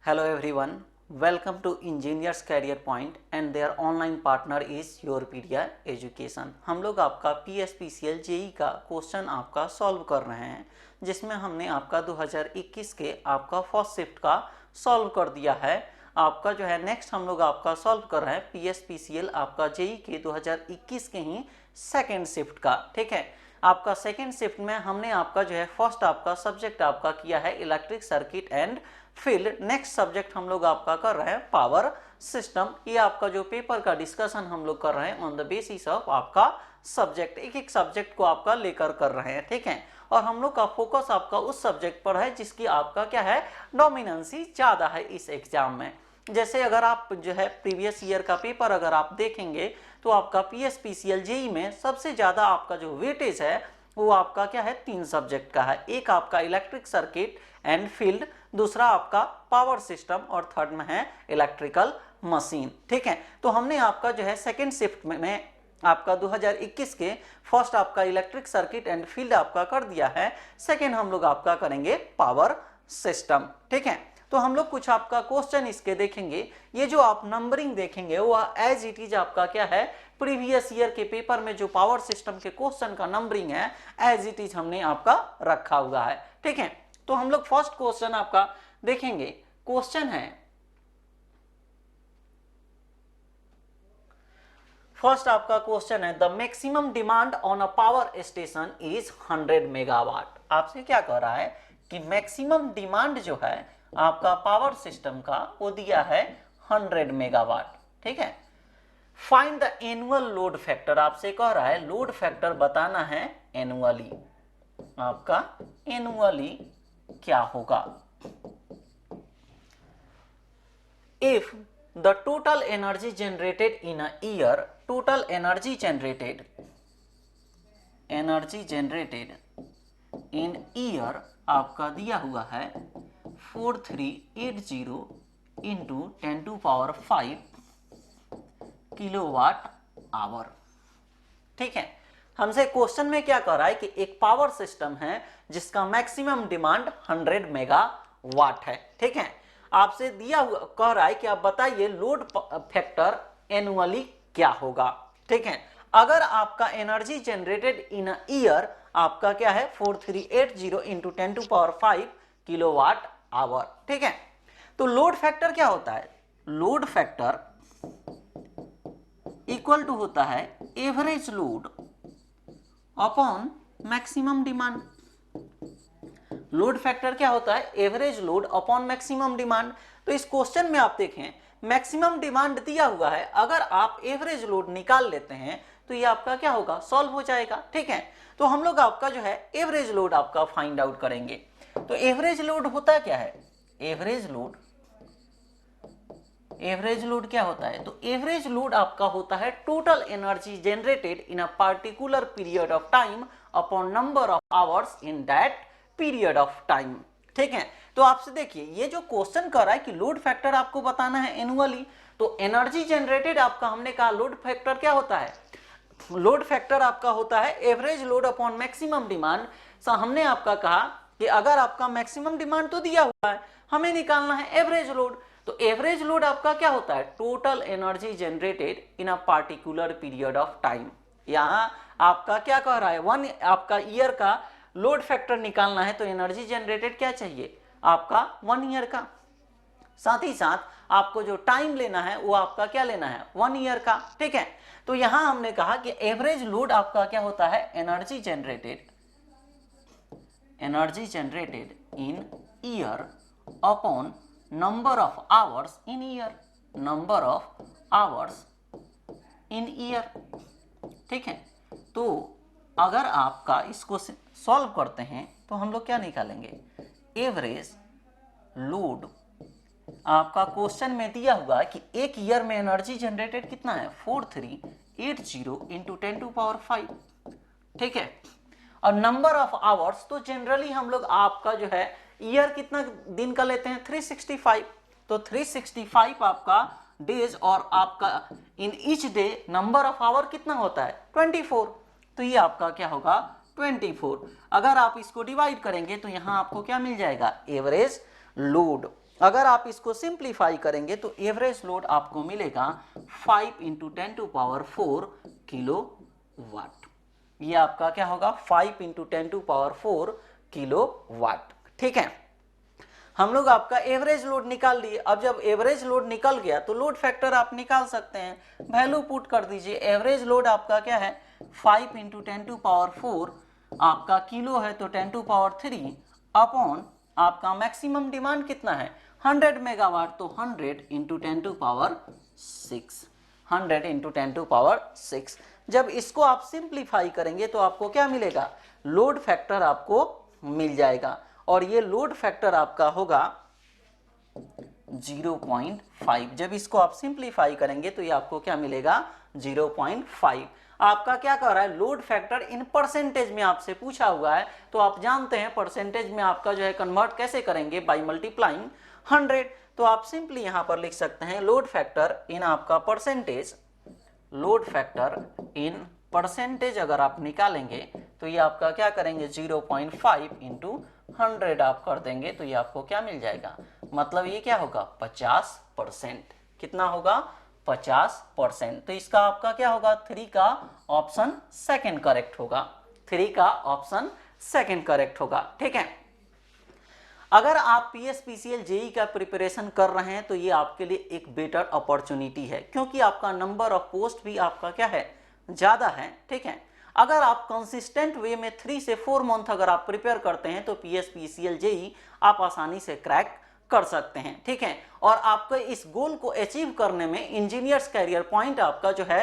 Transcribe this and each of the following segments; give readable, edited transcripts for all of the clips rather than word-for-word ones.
Hello everyone, welcome to Engineers Career Point and their online partner is Yourpedia Education। हम लोग आपका PSPCL JEE का question आपका solve कर रहे हैं, जिसमें हमने आपका 2021 के आपका फर्स्ट शिफ्ट का सॉल्व कर दिया है। आपका जो है नेक्स्ट हम लोग आपका सॉल्व कर रहे हैं PSPCL आपका JEE के 2021 के ही सेकेंड शिफ्ट का। ठीक है, आपका सेकेंड शिफ्ट में हमने आपका जो है फर्स्ट आपका सब्जेक्ट आपका किया है electric circuit and field. Next subject हम लोग आपका कर रहे हैं पावर सिस्टम। ये आपका जो पेपर का डिस्कशन हम लोग कर रहे हैं ऑन द बेसिस ऑफ आपका सब्जेक्ट, एक एक सब्जेक्ट को आपका लेकर कर रहे हैं। ठीक है, और हम लोग का फोकस आपका उस सब्जेक्ट पर है जिसकी आपका क्या है डोमिनेंसी ज़्यादा है इस एग्जाम में। जैसे अगर आप जो है प्रीवियस ईयर का पेपर अगर आप देखेंगे तो आपका PSPCL JEE में सबसे ज़्यादा आपका जो वेटेज है वो आपका क्या है 3 सब्जेक्ट का है। एक आपका इलेक्ट्रिक सर्किट एंड फील्ड, दूसरा आपका पावर सिस्टम और थर्ड में है इलेक्ट्रिकल मशीन। ठीक है, तो हमने आपका जो है सेकेंड शिफ्ट में आपका 2021 के फर्स्ट आपका इलेक्ट्रिक सर्किट एंड फील्ड आपका कर दिया है, सेकेंड हम लोग आपका करेंगे पावर सिस्टम। ठीक है, तो हम लोग कुछ आपका क्वेश्चन इसके देखेंगे। ये जो आप नंबरिंग देखेंगे वो एज इट इज आपका क्या है प्रीवियस ईयर के पेपर में जो पावर सिस्टम के क्वेश्चन का नंबरिंग है एज इट इज हमने आपका रखा हुआ है। ठीक है, तो हम लोग फर्स्ट क्वेश्चन आपका देखेंगे। क्वेश्चन है फर्स्ट आपका क्वेश्चन है the maximum demand on a power station is 100 megawatt. आपसे क्या कह रहा है कि मैक्सिमम डिमांड जो है आपका पावर सिस्टम का वो दिया है 100 मेगावाट। ठीक है, find the annual load factor. आपसे कह रहा है लोड फैक्टर बताना है एनुअली। आपका एनुअली क्या होगा? If the total energy generated in a year, total energy generated in year आपका दिया हुआ है 4380 इंटू 10⁵ किलोवाट आवर। ठीक है, हमसे क्वेश्चन में क्या कह रहा है कि एक पावर सिस्टम है जिसका मैक्सिमम डिमांड 100 मेगावाट है। ठीक है, आपसे दिया हुआ कह रहा है कि आप बताइए लोड फैक्टर एनुअली क्या होगा। ठीक है, अगर आपका energy generated in a year आपका क्या है 4380 इंटू 10⁵ किलोवाट आवर। ठीक है, तो लोड फैक्टर क्या होता है? लोड फैक्टर इक्वल टू होता है average load upon maximum demand. Load factor क्या होता है? Average load upon maximum demand. तो इस क्वेश्चन में आप देखें मैक्सिमम डिमांड दिया हुआ है, अगर आप एवरेज लोड निकाल लेते हैं तो ये आपका क्या होगा सॉल्व हो जाएगा। ठीक है, तो हम लोग आपका जो है एवरेज लोड आपका फाइंड आउट करेंगे। तो एवरेज लोड होता क्या है? एवरेज लोड क्या होता है? तो एवरेज लोड आपका होता है total energy generated in a particular period of time upon number of hours in that period of time. ठीक है, तो आपसे देखिए ये जो क्वेश्चन कर रहा है कि लोड फैक्टर आपको बताना है एनुअली, तो एनर्जी जनरेटेड आपका हमने कहा लोड फैक्टर क्या होता है? लोड फैक्टर आपका होता है average load upon maximum demand. हमने आपका कहा कि अगर आपका मैक्सिमम डिमांड तो दिया हुआ है, हमें निकालना है एवरेज लोड। तो एवरेज लोड आपका क्या होता है? Total energy generated in a particular period of time. यहाँ आपका क्या कह रहा है वन आपका ईयर का लोड फैक्टर निकालना है, तो एनर्जी जनरेटेड क्या चाहिए आपका 1 ईयर का। साथ ही साथ आपको जो टाइम लेना है वो आपका क्या लेना है 1 ईयर का। ठीक है, तो यहां हमने कहा कि एवरेज लोड आपका क्या होता है energy generated in year upon number of hours in year. ठीक है, तो अगर आपका इसको सॉल्व करते हैं तो हम लोग क्या निकालेंगे? एवरेज लोड आपका क्वेश्चन में दिया हुआ है कि एक ईयर में एनर्जी जनरेटेड कितना है 4380 इंटू 10⁵। ठीक है, और नंबर ऑफ आवर्स तो जनरली हम लोग आपका जो है ईयर कितना दिन का लेते हैं 365। तो 365 आपका डेज और आपका in each day number of hour कितना होता है 24। तो ये आपका क्या होगा 24। अगर आप इसको डिवाइड करेंगे तो यहां आपको क्या मिल जाएगा एवरेज लोड। अगर आप इसको सिंप्लीफाई करेंगे तो एवरेज लोड आपको मिलेगा 5 इंटू 10⁴ किलो वाट। ये आपका क्या होगा 5 इंटू 10⁴ किलो वाट। ठीक है, हम लोग आपका एवरेज लोड निकाल लिए। अब जब एवरेज लोड निकल गया तो लोड फैक्टर आप निकाल सकते हैं, वैल्यू पुट कर दीजिए। एवरेज लोड आपका क्या है 5 इंटू 10⁴ आपका किलो है तो 10⁻³ अपॉन आपका मैक्सिमम डिमांड कितना है 100 मेगावाट, तो 100 इंटू 10⁶, 100 इंटू 10⁶। जब इसको आप सिंप्लीफाई करेंगे तो आपको क्या मिलेगा, लोड फैक्टर आपको मिल जाएगा, और ये लोड फैक्टर आपका होगा 0.5। जब इसको आप सिंप्लीफाई करेंगे तो ये आपको क्या मिलेगा 0.5। आपका क्या कर रहा है, लोड फैक्टर इन परसेंटेज में आपसे पूछा हुआ है, तो आप जानते हैं परसेंटेज में आपका जो है कन्वर्ट कैसे करेंगे, बाय मल्टीप्लाइंग 100। तो आप सिंपली यहां पर लिख सकते हैं लोड फैक्टर इन आपका percentage, load factor in percentage अगर आप निकालेंगे तो ये आपका क्या करेंगे 0.5 इंटू 100 आप कर देंगे तो ये आपको क्या मिल जाएगा, मतलब ये क्या होगा 50%। कितना होगा 50%। तो इसका आपका क्या होगा 3 का ऑप्शन सेकंड करेक्ट होगा, 3 का ऑप्शन सेकंड करेक्ट होगा। ठीक है, अगर आप पीएसपीसीएल जेई का प्रिपरेशन कर रहे हैं तो ये आपके लिए एक बेटर अपॉर्चुनिटी है, क्योंकि आपका नंबर ऑफ पोस्ट भी आपका क्या है ज़्यादा है। ठीक है, अगर आप कंसिस्टेंट वे में 3 से 4 मंथ अगर आप प्रिपेयर करते हैं तो पीएसपीसीएल जेई आप आसानी से क्रैक कर सकते हैं। ठीक है, और आपको इस गोल को अचीव करने में इंजीनियर्स कैरियर पॉइंट आपका जो है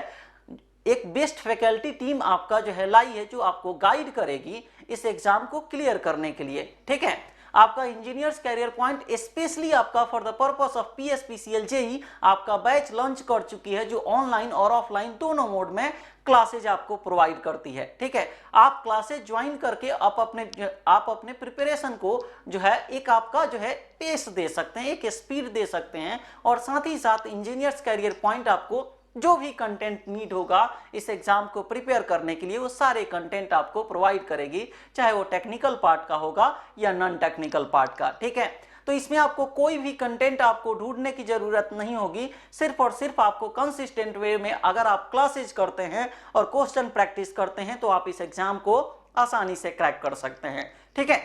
एक बेस्ट फैकल्टी टीम आपका जो है लाई है, जो आपको गाइड करेगी इस एग्जाम को क्लियर करने के लिए। ठीक है, आपका इंजीनियर्स कैरियर पॉइंट स्पेशली आपका for the purpose of PSPCL JE आपका बैच लॉन्च कर चुकी है, जो ऑनलाइन और ऑफलाइन दोनों मोड में क्लासेज आपको प्रोवाइड करती है। ठीक है, आप क्लासेज ज्वाइन करके आप अपने प्रिपरेशन को जो है एक आपका जो है पेस दे सकते हैं, एक स्पीड दे सकते हैं, और साथ ही साथ इंजीनियर्स कैरियर पॉइंट आपको जो भी कंटेंट नीड होगा इस एग्जाम को प्रिपेयर करने के लिए वो सारे कंटेंट आपको प्रोवाइड करेगी, चाहे वो टेक्निकल पार्ट का होगा या नॉन टेक्निकल पार्ट का। ठीक है, तो इसमें आपको कोई भी कंटेंट आपको ढूंढने की जरूरत नहीं होगी, सिर्फ और सिर्फ आपको कंसिस्टेंट वे में अगर आप क्लासेज करते हैं और क्वेश्चन प्रैक्टिस करते हैं तो आप इस एग्जाम को आसानी से क्रैक कर सकते हैं। ठीक है,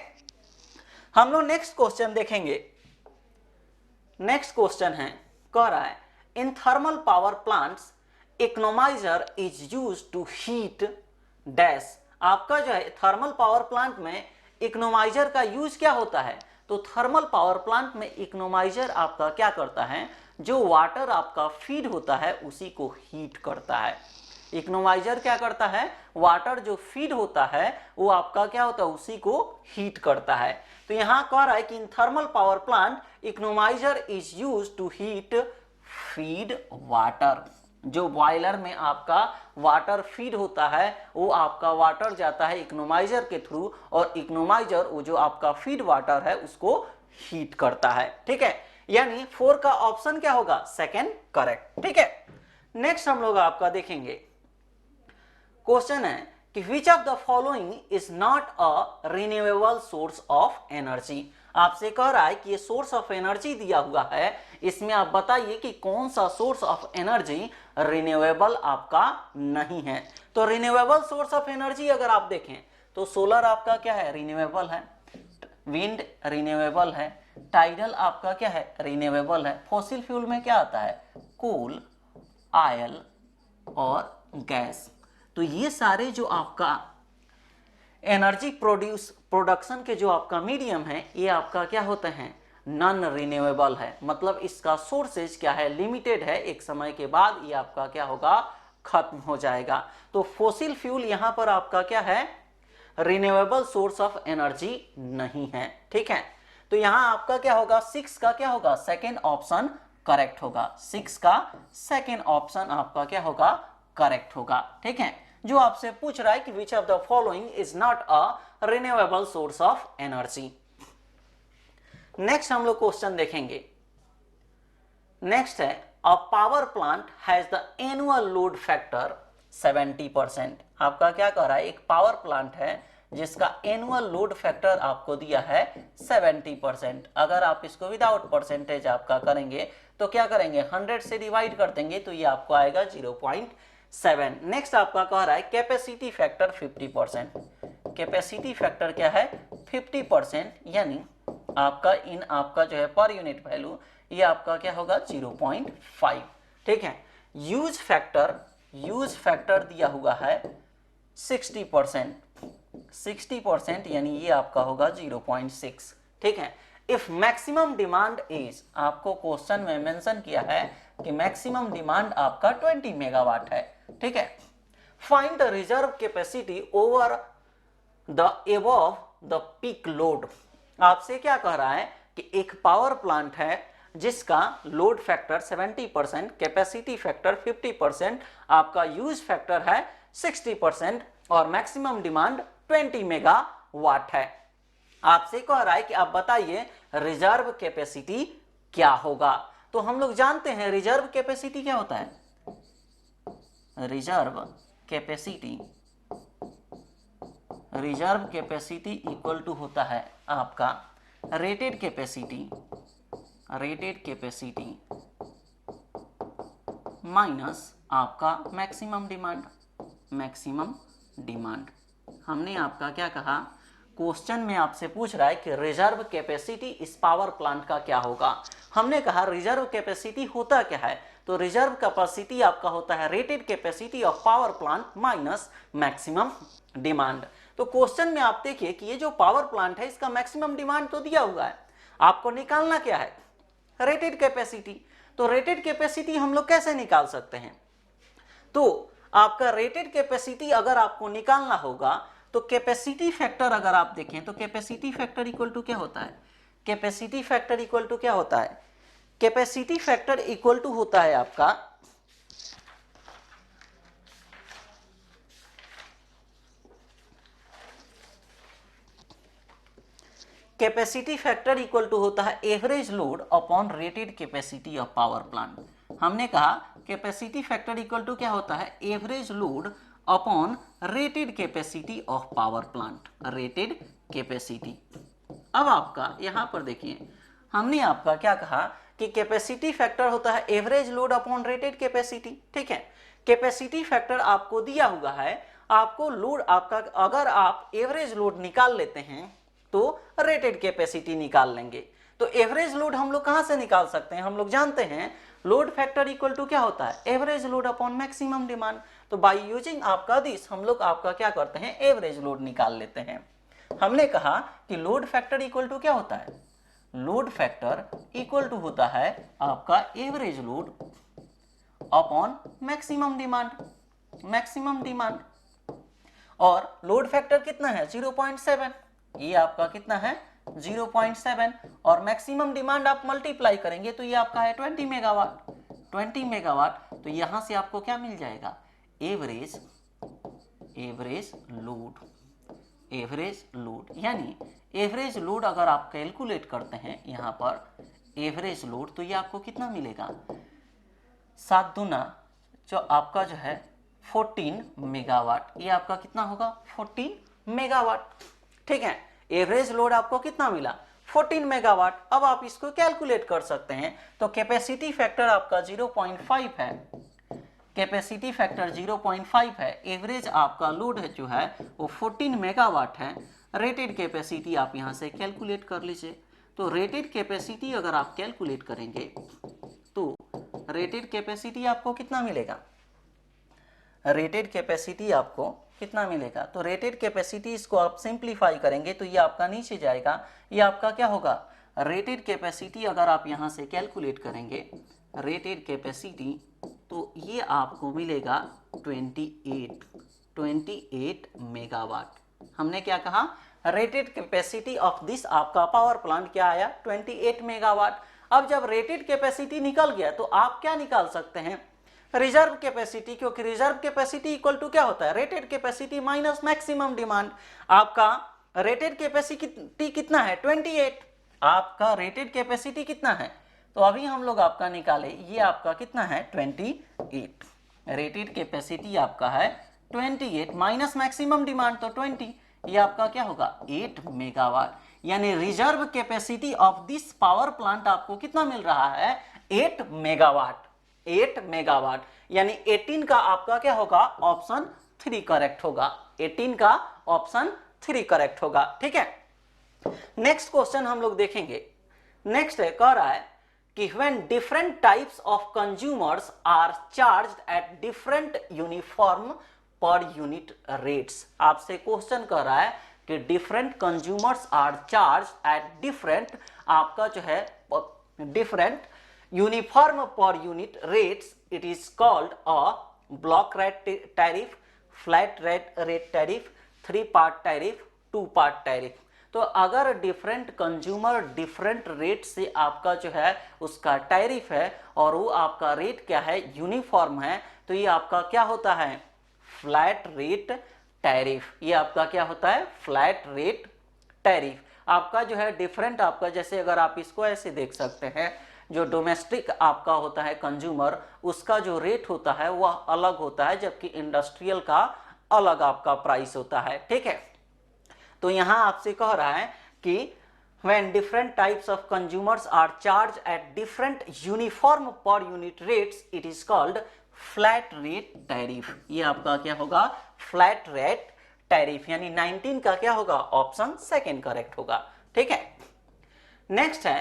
हम लोग नेक्स्ट क्वेश्चन देखेंगे। नेक्स्ट क्वेश्चन है, कह रहा है in thermal power plants economiser is used to heat dash. आपका जो है थर्मल पावर प्लांट में इकोनोमाइजर का यूज क्या होता है, तो थर्मल पावर प्लांट में इकोनोमाइजर आपका क्या करता है, जो वाटर आपका फीड होता है उसी को हीट करता है। इकोनोमाइजर क्या करता है, वाटर जो फीड होता है वो आपका क्या होता है उसी को हीट करता है। तो यहां कह रहा है कि in thermal power plant economiser is used to heat feed water. जो बॉयलर में आपका वाटर फीड होता है वो आपका वाटर जाता है इकोनोमाइजर के थ्रू, और इकोनोमाइजर वो जो आपका फीड वाटर है उसको हीट करता है। ठीक है, यानी 4 का ऑप्शन क्या होगा सेकंड करेक्ट। ठीक है, नेक्स्ट हम लोग आपका देखेंगे क्वेश्चन है कि which of the following is not a renewable source of energy. आपसे कह रहा है कि ये सोर्स ऑफ एनर्जी दिया हुआ है, इसमें आप बताइए कि कौन सा सोर्स ऑफ एनर्जी रिन्यूएबल आपका नहीं है। तो रिन्यूएबल सोर्स ऑफ एनर्जी अगर आप देखें तो सोलर आपका क्या है रिन्यूएबल है, विंड रिन्यूएबल है, टाइडल आपका क्या है रिन्यूएबल है। फॉसिल फ्यूल में क्या आता है कोल, ऑयल और गैस। तो ये सारे जो आपका एनर्जी प्रोडक्शन के जो आपका मीडियम है ये आपका क्या होते हैं नॉन रिन्यूएबल है, मतलब इसका सोर्सेज क्या है लिमिटेड है, एक समय के बाद ये आपका क्या होगा खत्म हो जाएगा। तो फॉसिल फ्यूल यहां पर आपका क्या है रिन्यूएबल सोर्स ऑफ एनर्जी नहीं है। ठीक है, तो यहां आपका क्या होगा 6 का क्या होगा सेकेंड ऑप्शन करेक्ट होगा, 6 का सेकेंड ऑप्शन आपका क्या होगा करेक्ट होगा। ठीक है, जो आपसे पूछ रहा है कि which of the following is not a renewable source of energy. Next हम लोग क्वेश्चन देखेंगे। नेक्स्ट है a power plant has the annual load factor 70%। आपका क्या कह रहा है एक पावर प्लांट है जिसका एनुअल लोड फैक्टर आपको दिया है 70%। अगर आप इसको विदाउट परसेंटेज आपका करेंगे तो क्या करेंगे, 100 से डिवाइड कर देंगे तो ये आपको आएगा 0.7। नेक्स्ट आपका कह रहा है कैपेसिटी फैक्टर 50%। कैपेसिटी फैक्टर क्या है, 50%, यानी आपका इन आपका जो है पर यूनिट वैल्यू ये आपका क्या होगा 0.5। ठीक है। यूज फैक्टर दिया हुआ है 60%, 60% यानी ये आपका होगा 0.6। ठीक है। इफ मैक्सिमम डिमांड इज, आपको क्वेश्चन में मेंशन किया है कि मैक्सिमम डिमांड आपका 20 मेगावाट है। ठीक है। Find the reserve capacity over the above the peak load. आपसे क्या कह रहा है कि एक पावर प्लांट है जिसका लोड फैक्टर 70%, कैपेसिटी फैक्टर 50%, आपका यूज फैक्टर है 60% और मैक्सिमम डिमांड 20 मेगावाट है। आपसे कह रहा है कि आप बताइए रिजर्व कैपेसिटी क्या होगा। तो हम लोग जानते हैं रिजर्व कैपेसिटी क्या होता है। रिजर्व कैपेसिटी इक्वल टू होता है आपका रेटेड कैपेसिटी माइनस आपका मैक्सिमम डिमांड। हमने आपका क्या कहा, क्वेश्चन में आपसे पूछ रहा है कि रिजर्व कैपेसिटी इस पावर प्लांट का क्या होगा। हमने कहा रिजर्व कैपेसिटी होता क्या है, तो रिजर्व कैपेसिटी आपका होता है rated capacity of power plant minus maximum demand. तो क्वेश्चन में आप देखिए कि ये जो पावर प्लांट है इसका मैक्सिमम डिमांड तो दिया हुआ है, आपको निकालना क्या है, रेटेड कैपेसिटी। तो रेटेड कैपेसिटी हम लोग कैसे निकाल सकते हैं, तो आपका रेटेड कैपेसिटी अगर आपको निकालना होगा तो कैपेसिटी फैक्टर अगर आप देखें तो कैपेसिटी फैक्टर इक्वल टू क्या होता है, कैपेसिटी फैक्टर इक्वल टू क्या होता है, कैपेसिटी फैक्टर इक्वल टू होता है आपका कैपेसिटी फैक्टर इक्वल टू होता है average load upon rated capacity of power plant. हमने कहा कैपेसिटी फैक्टर इक्वल टू क्या होता है, average load upon rated capacity of power plant, rated capacity. अब आपका यहां पर देखिए हमने आपका क्या कहा कि कैपेसिटी फैक्टर होता है average load upon rated capacity. ठीक है। कैपेसिटी फैक्टर आपको दिया हुआ है, आपको लोड आपका अगर आप एवरेज लोड निकाल लेते हैं तो रेटेड कैपेसिटी निकाल लेंगे। तो एवरेज लोड हम लोग कहां से निकाल सकते हैं, हम लोग जानते हैं लोड फैक्टर इक्वल टू क्या होता है, average load upon maximum demand. तो बाय यूजिंग आपका दिस हम लोग आपका क्या करते हैं, एवरेज लोड निकाल लेते हैं। हमने कहा कि लोड फैक्टर इक्वल टू क्या होता है, लोड फैक्टर इक्वल टू होता है आपका average load upon maximum demand. और लोड फैक्टर कितना है 0.7, ये आपका कितना है 0.7 और मैक्सिमम डिमांड आप मल्टीप्लाई करेंगे तो ये आपका है 20 मेगावाट। तो यहां से आपको क्या मिल जाएगा, एवरेज लोड, यानी एवरेज लोड अगर आप कैलकुलेट करते हैं यहां पर एवरेज लोड तो ये आपको कितना मिलेगा, 7 दूना जो आपका जो है 14 मेगावाट, ये आपका कितना होगा 14 मेगावाट। ठीक है। एवरेज लोड आपको कितना मिला 14 मेगावाट। अब आप इसको कैलकुलेट कर सकते हैं तो कैपेसिटी फैक्टर आपका 0.5 है, कैपेसिटी फैक्टर 0.5 है, एवरेज आपका लोड है जो है वो 14 मेगावाट है। रेटेड कैपेसिटी आप यहां से कैलकुलेट कर लीजिए। तो रेटेड कैपेसिटी अगर आप कैलकुलेट करेंगे तो रेटेड कैपेसिटी आपको कितना मिलेगा, रेटेड कैपेसिटी आपको कितना मिलेगा, तो रेटेड कैपेसिटी इसको आप सिंप्लीफाई करेंगे तो ये आपका नीचे जाएगा, ये आपका क्या होगा, रेटेड कैपेसिटी अगर आप यहाँ से कैलकुलेट करेंगे रेटेड कैपेसिटी तो ये आपको मिलेगा 28 मेगावाट। हमने क्या कहा, रेटेड कैपेसिटी ऑफ दिस आपका पावर प्लांट क्या आया 28 मेगावाट। अब जब रेटेड कैपेसिटी निकल गया तो आप क्या निकाल सकते हैं, रिजर्व कैपेसिटी, क्योंकि रिजर्व कैपेसिटी इक्वल टू क्या होता है, rated capacity minus maximum demand. आपका रेटेड कैपेसिटी कितना है 28, आपका रेटेड कैपेसिटी कितना है, तो अभी हम लोग आपका निकाले, ये आपका कितना है 28, रेटेड कैपेसिटी आपका है 28 माइनस मैक्सिमम डिमांड तो 20, ये आपका क्या होगा 8 मेगावाट, यानी reserve capacity of this power plant आपको कितना मिल रहा है 8 मेगावाट। 8 मेगावाट यानी 18 का आपका क्या होगा ऑप्शन 3 करेक्ट होगा। 18 का ऑप्शन 3 करेक्ट होगा। ठीक है, नेक्स्ट क्वेश्चन हम लोग देखेंगे। नेक्स्ट है कह रहा है कि when different types of consumers are charged at different uniform per unit rates। आपसे क्वेश्चन कर रहा है कि different consumers are charged at different आपका जो है different uniform per unit rates, it is called a block rate tariff, flat rate tariff, 3-part tariff, 2-part tariff। तो अगर डिफरेंट कंज्यूमर डिफरेंट रेट से आपका जो है उसका टैरिफ है और वो आपका रेट क्या है यूनिफॉर्म है, तो ये आपका क्या होता है फ्लैट रेट टैरिफ। ये आपका क्या होता है फ्लैट रेट टैरिफ। आपका जो है डिफरेंट आपका जैसे अगर आप इसको ऐसे देख सकते हैं, जो डोमेस्टिक आपका होता है कंज्यूमर उसका जो रेट होता है वह अलग होता है, जबकि इंडस्ट्रियल का अलग आपका प्राइस होता है। ठीक है, तो यहां आपसे कह रहा है कि when different types of consumers are charged at different uniform per unit rates, it is called flat rate tariff। ये आपका क्या होगा flat rate tariff, यानी 19 का क्या होगा ऑप्शन 2 करेक्ट होगा। ठीक है, नेक्स्ट है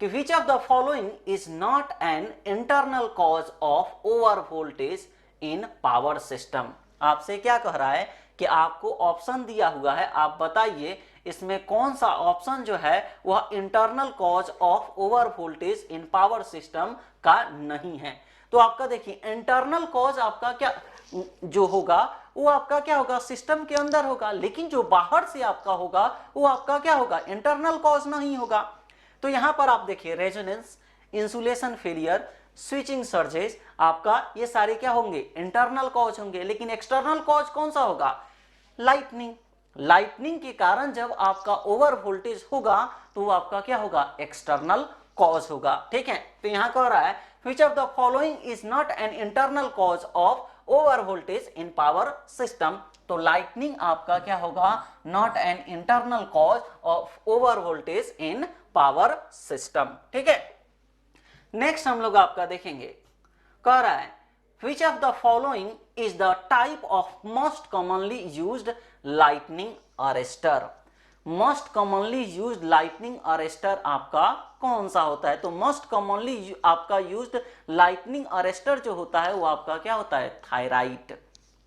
कि which of the following is not an internal cause of over voltage in power system। आपसे क्या कह रहा है कि आपको ऑप्शन दिया हुआ है, आप बताइए इसमें कौन सा ऑप्शन जो है वह internal cause of over voltage in power system का नहीं है। तो आपका देखिए इंटरनल कॉज आपका क्या जो होगा वो आपका क्या होगा सिस्टम के अंदर होगा, लेकिन जो बाहर से आपका होगा वो आपका क्या होगा इंटरनल कॉज नहीं होगा। तो यहां पर आप देखिए resonance, insulation failure, switching surges आपका ये सारे क्या होंगे इंटरनल कॉज होंगे, लेकिन एक्सटर्नल कॉज कौन सा होगा लाइटनिंग। लाइटनिंग के कारण जब आपका ओवर वोल्टेज होगा तो वो आपका क्या होगा एक्सटर्नल कॉज होगा। ठीक है, तो यहां कह रहा है which of the following is not an internal cause of over voltage in power system। तो लाइटनिंग आपका क्या होगा not an internal cause of over voltage in power system. ठीक है, नेक्स्ट हम लोग आपका देखेंगे, कह रहा है which of the following is the type of most commonly used lightning arrestor। most commonly used lightning arrestor आपका कौन सा होता है, तो most commonly आपका used lightning arrestor जो होता है वो आपका क्या होता है थायराइड।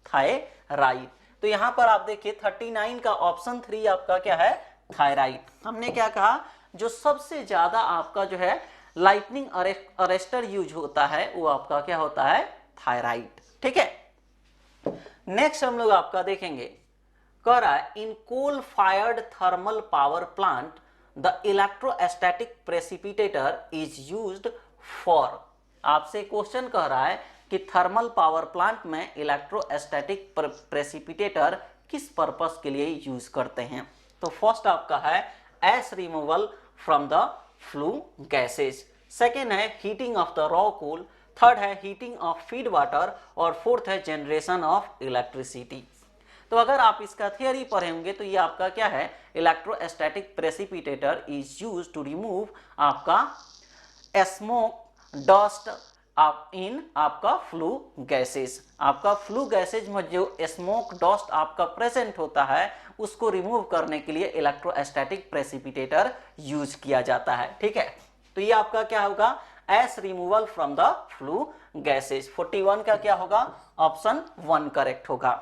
थायराइड, तो यहां पर आप देखिए 39 का ऑप्शन 3 आपका क्या है थायराइड। हमने क्या कहा जो सबसे ज्यादा आपका जो है लाइटनिंग अरेस्टर यूज होता है वो आपका क्या होता है थायराइड। ठीक है, नेक्स्ट हम लोग आपका देखेंगे, कह रहा है in coal fired thermal power plant the electrostatic precipitator is used for. आपसे क्वेश्चन कह रहा है कि थर्मल पावर प्लांट में इलेक्ट्रोस्टैटिक प्रेसिपिटेटर किस पर्पस के लिए यूज करते हैं। तो फर्स्ट आपका है ash removal from the flue gases, second है heating of the raw coal, third है हीटिंग ऑफ फीड वाटर और फोर्थ है जनरेशन ऑफ इलेक्ट्रिसिटी। तो अगर आप इसका थियरी पढ़ेंगे तो ये आपका क्या है electrostatic precipitator is use to remove आपका स्मोक डस्ट आप इन आपका फ्लू गैसेज। आपका फ्लू गैसेज में जो स्मोक डस्ट आपका प्रेजेंट होता है उसको रिमूव करने के लिए इलेक्ट्रोस्टैटिक प्रेसिपिटेटर यूज किया जाता है। ठीक है, तो ये आपका क्या होगा S removal from the flue gases. 41 का क्या होगा ऑप्शन 1 करेक्ट होगा।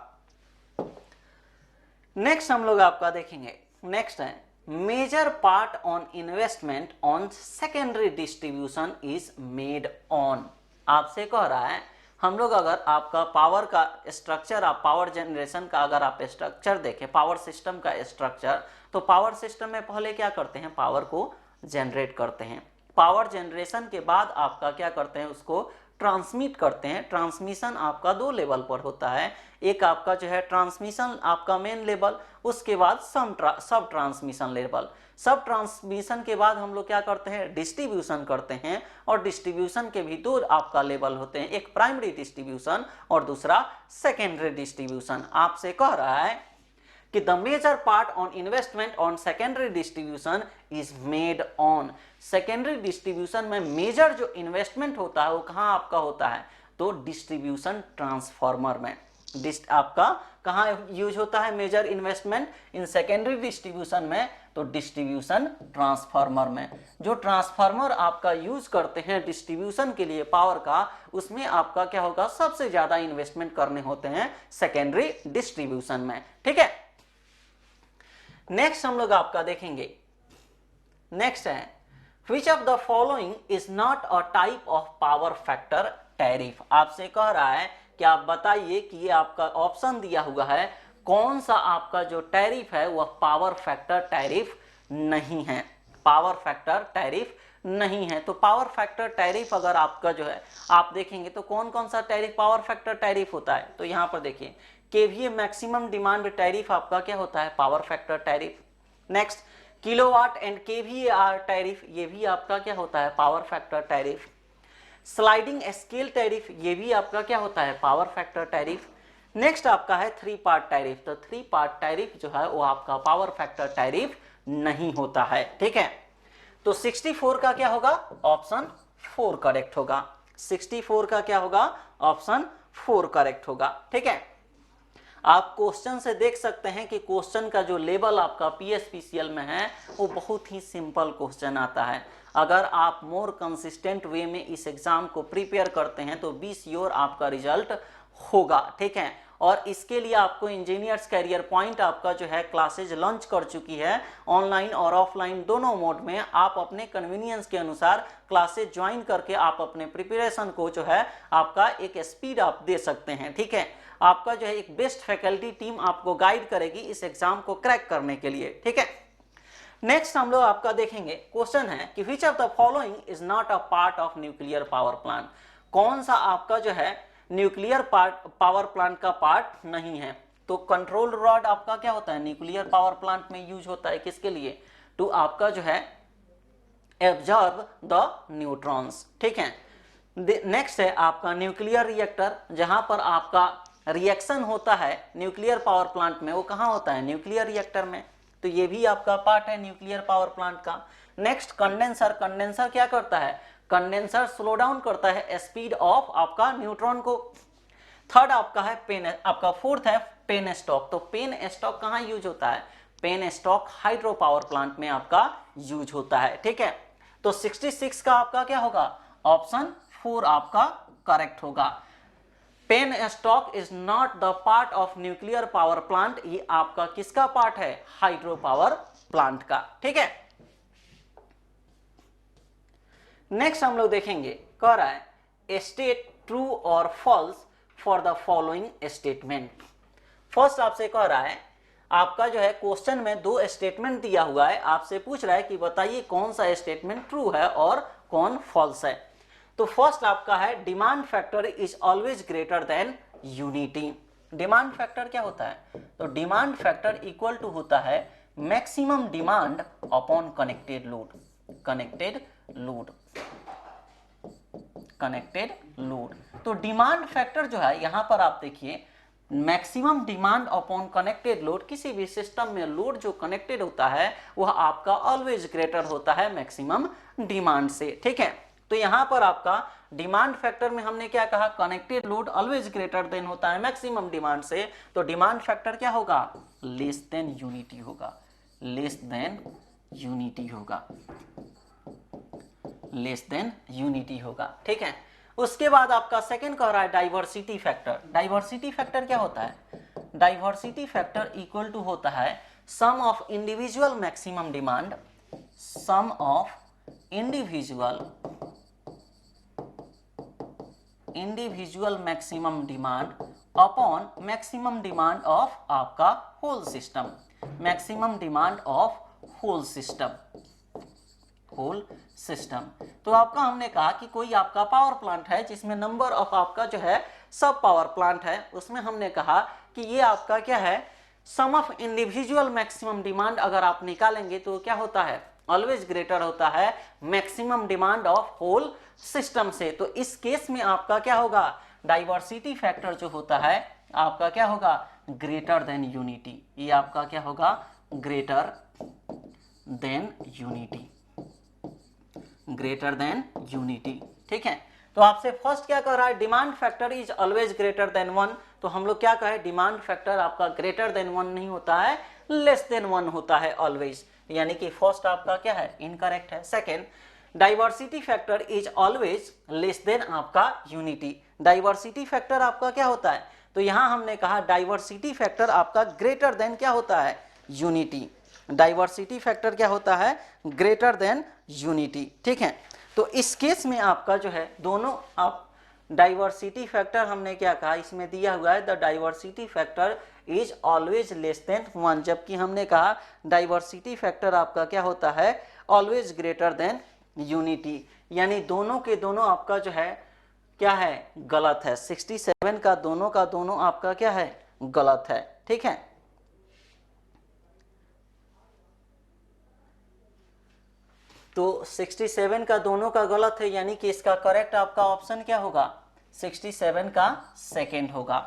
नेक्स्ट हम लोग आपका देखेंगे, नेक्स्ट है major part on investment on secondary distribution is made on. आपसे कह रहा है हम लोग अगर आपका पावर का स्ट्रक्चर आप पावर जनरेशन का अगर आप स्ट्रक्चर देखें पावर सिस्टम का स्ट्रक्चर, तो पावर सिस्टम में पहले क्या करते हैं पावर को जनरेट करते हैं, पावर जनरेशन के बाद आपका क्या करते हैं उसको ट्रांसमिट करते हैं। ट्रांसमिशन आपका 2 लेवल पर होता है, एक आपका जो है ट्रांसमिशन आपका मेन लेवल, उसके बाद सब ट्रांसमिशन लेवल। सब ट्रांसमिशन के बाद हम लोग क्या करते हैं डिस्ट्रीब्यूशन करते हैं, और डिस्ट्रीब्यूशन के भी 2 आपका लेवल होते हैं, एक प्राइमरी डिस्ट्रीब्यूशन और दूसरा सेकेंडरी डिस्ट्रीब्यूशन। आपसे कह रहा है कि the major part on investment on secondary distribution is made on, secondary distribution में मेजर जो इन्वेस्टमेंट होता है वो कहाँ आपका होता है, तो डिस्ट्रीब्यूशन ट्रांसफार्मर में। आपका कहाँ यूज होता है major investment, in secondary distribution में, तो डिस्ट्रीब्यूशन ट्रांसफार्मर में। जो ट्रांसफार्मर आपका यूज करते हैं डिस्ट्रीब्यूशन के लिए पावर का, उसमें आपका क्या होगा, सबसे ज्यादा इन्वेस्टमेंट करने होते हैं सेकेंडरी डिस्ट्रीब्यूशन में। ठीक है, नेक्स्ट हम लोग आपका देखेंगे, नेक्स्ट है which of the following is not a type of power factor tariff. आपसे कह रहा है कि आप बताइए कि ये आपका ऑप्शन दिया हुआ है, कौन सा आपका जो टैरिफ है वह पावर फैक्टर टैरिफ नहीं है, पावर फैक्टर टैरिफ नहीं है। तो पावर फैक्टर टैरिफ अगर आपका जो है आप देखेंगे तो कौन कौन सा टैरिफ पावर फैक्टर टैरिफ होता है, तो यहाँ पर देखिए केवीए मैक्सिमम डिमांड टैरिफ आपका क्या होता है, power factor tariff. Next kilowatt and KVAR tariff, ये भी आपका क्या होता है, power factor tariff. Sliding scale tariff, ये भी आपका क्या होता है, पावर फैक्टर टैरिफ। नेक्स्ट आपका है 3 पार्ट टैरिफ, तो 3 पार्ट टैरिफ जो है वो आपका पावर फैक्टर टैरिफ नहीं होता है। ठीक है, तो 64 का क्या होगा, ऑप्शन 4 करेक्ट होगा, 64 का क्या होगा, ऑप्शन 4 करेक्ट होगा। ठीक है, आप क्वेश्चन से देख सकते हैं कि क्वेश्चन का जो लेवल आपका पीएसपीसीएल में है वो बहुत ही सिंपल क्वेश्चन आता है। अगर आप मोर कंसिस्टेंट वे में इस एग्जाम को प्रिपेयर करते हैं तो 20 श्योर आपका रिजल्ट होगा। ठीक है, और इसके लिए आपको इंजीनियर्स कैरियर पॉइंट आपका जो है क्लासेज लॉन्च कर चुकी है, ऑनलाइन और ऑफलाइन दोनों मोड में। आप अपने कन्वीनियंस के अनुसार क्लासेज ज्वाइन करके आप अपने प्रिपरेशन को जो है आपका एक स्पीड आप दे सकते हैं। ठीक है, आपका जो है एक बेस्ट फैकल्टी टीम आपको गाइड करेगी इस एग्जाम को क्रैक करने के लिए। ठीक है, नेक्स्ट हम लोग आपका देखेंगे, क्वेश्चन है कि which of the following is not a part of nuclear power plant, कौन सा आपका जो है न्यूक्लियर पावर प्लांट का पार्ट नहीं है। तो कंट्रोल रॉड आपका क्या होता है, न्यूक्लियर पावर प्लांट में यूज होता है, किसके लिए, टू आपका जो है एब्जॉर्ब द न्यूट्रॉन्स। ठीक है, नेक्स्ट है आपका न्यूक्लियर रिएक्टर, जहां पर आपका रिएक्शन होता है न्यूक्लियर पावर प्लांट में, वो कहाँ होता है, न्यूक्लियर रिएक्टर में, तो ये भी आपका पार्ट है न्यूक्लियर पावर प्लांट का। नेक्स्ट कंडेंसर, कंडेंसर क्या करता है, कंडेंसर स्लो डाउन करता है स्पीड ऑफ आपका न्यूट्रॉन को। थर्ड आपका है पेन, आपका फोर्थ है पेन स्टॉक, तो पेन स्टॉक कहाँ यूज होता है, penstock hydro power plant में आपका यूज होता है। ठीक है, तो 66 का आपका क्या होगा, ऑप्शन 4 आपका करेक्ट होगा। Penstock is not the part of nuclear power plant, ये आपका किसका पार्ट है, हाइड्रो पावर प्लांट का। ठीक है, नेक्स्ट हम लोग देखेंगे, कह रहा है स्टेट ट्रू और false for the following statement. First आपसे कह रहा है, आपका जो है क्वेश्चन में 2 स्टेटमेंट दिया हुआ है, आपसे पूछ रहा है कि बताइए कौन सा स्टेटमेंट ट्रू है और कौन फॉल्स है। तो फर्स्ट आपका है demand factor is always greater than unity. Demand factor क्या होता है, तो डिमांड फैक्टर इक्वल टू होता है maximum demand upon connected load, connected load, connected load. तो डिमांड फैक्टर जो है यहां पर आप देखिए maximum demand upon connected load, किसी भी सिस्टम में लोड जो कनेक्टेड होता है वह आपका ऑलवेज ग्रेटर होता है मैक्सिमम डिमांड से। ठीक है, तो यहां पर आपका डिमांड फैक्टर में हमने क्या कहा, connected load always greater than होता है मैक्सिमम डिमांड से, तो डिमांड फैक्टर क्या होगा, लेस देन यूनिटी होगा, लेस देन यूनिटी होगा, लेस देन यूनिटी होगा। ठीक है, उसके बाद आपका सेकंड कह रहा है डाइवर्सिटी फैक्टर। डाइवर्सिटी फैक्टर क्या होता है, डाइवर्सिटी फैक्टर इक्वल टू होता है sum of individual maximum demand, sum of individual maximum demand upon maximum demand of आपका whole system, maximum demand of whole system, whole system. तो आपका हमने कहा कि कोई आपका पावर प्लांट है जिसमें नंबर ऑफ आपका जो है सब पावर प्लांट है, उसमें हमने कहा कि ये आपका क्या है, sum of individual maximum demand अगर आप निकालेंगे तो क्या होता है, ऑलवेज ग्रेटर होता है maximum demand of whole system से। तो इस केस में आपका क्या होगा, डाइवर्सिटी फैक्टर जो होता है आपका क्या होगा, ग्रेटर देन यूनिटी, ये आपका क्या होगा, greater than unity, greater than unity. ठीक है, तो आपसे फर्स्ट क्या कह रहा है, demand factor is always greater than 1, तो हम लोग क्या कहें, डिमांड फैक्टर आपका ग्रेटर देन 1 नहीं होता है, लेस देन 1 होता है ऑलवेज, यानी कि फर्स्ट आपका क्या है, इनकरेक्ट है। Second, diversity factor is always less than आपका यूनिटी, डाइवर्सिटी फैक्टर आपका क्या होता है, तो यहां हमने कहा डाइवर्सिटी फैक्टर आपका ग्रेटर देन क्या होता है, यूनिटी, डाइवर्सिटी फैक्टर क्या होता है, ग्रेटर देन यूनिटी। ठीक है, तो इस केस में आपका जो है दोनों आप डाइवर्सिटी फैक्टर हमने क्या कहा, इसमें दिया हुआ है the diversity factor is always less than 1, जबकि हमने कहा डाइवर्सिटी फैक्टर आपका क्या होता है, ऑलवेज ग्रेटर देन यूनिटी, यानी दोनों के दोनों आपका जो है क्या है, गलत है। 67 का दोनों आपका क्या है, गलत है। ठीक है, तो 67 का दोनों का गलत है, यानी कि इसका करेक्ट आपका ऑप्शन क्या होगा, 67 का सेकेंड होगा,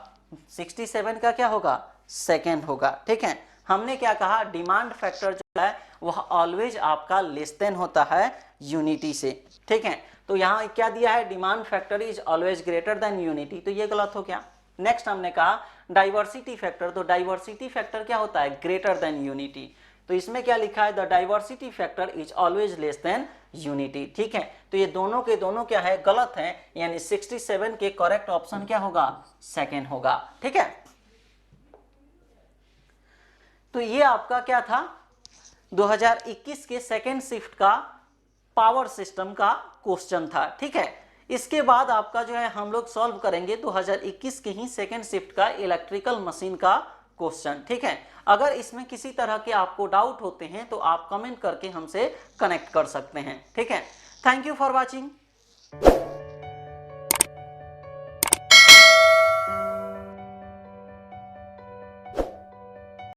67 का क्या होगा, सेकेंड होगा। ठीक है, हमने क्या कहा, डिमांड फैक्टर जो है वह ऑलवेज आपका लेस देन होता है यूनिटी से। ठीक है, तो यहाँ क्या दिया है, demand factor is always greater than unity, तो ये गलत हो गया। नेक्स्ट हमने कहा डाइवर्सिटी फैक्टर, तो डाइवर्सिटी फैक्टर क्या होता है, ग्रेटर देन यूनिटी, तो इसमें क्या लिखा है, the diversity factor is always less than unity. ठीक है, तो ये दोनों के दोनों क्या है, गलत है, यानी 67 के करेक्ट ऑप्शन क्या होगा, सेकेंड होगा। ठीक है, तो ये आपका क्या था, 2021 के सेकेंड शिफ्ट का पावर सिस्टम का क्वेश्चन था। ठीक है, इसके बाद आपका जो है हम लोग सॉल्व करेंगे 2021 के ही सेकेंड शिफ्ट का इलेक्ट्रिकल मशीन का क्वेश्चन। ठीक है, अगर इसमें किसी तरह के आपको डाउट होते हैं तो आप कमेंट करके हमसे कनेक्ट कर सकते हैं। ठीक है, थैंक यू फॉर वॉचिंग।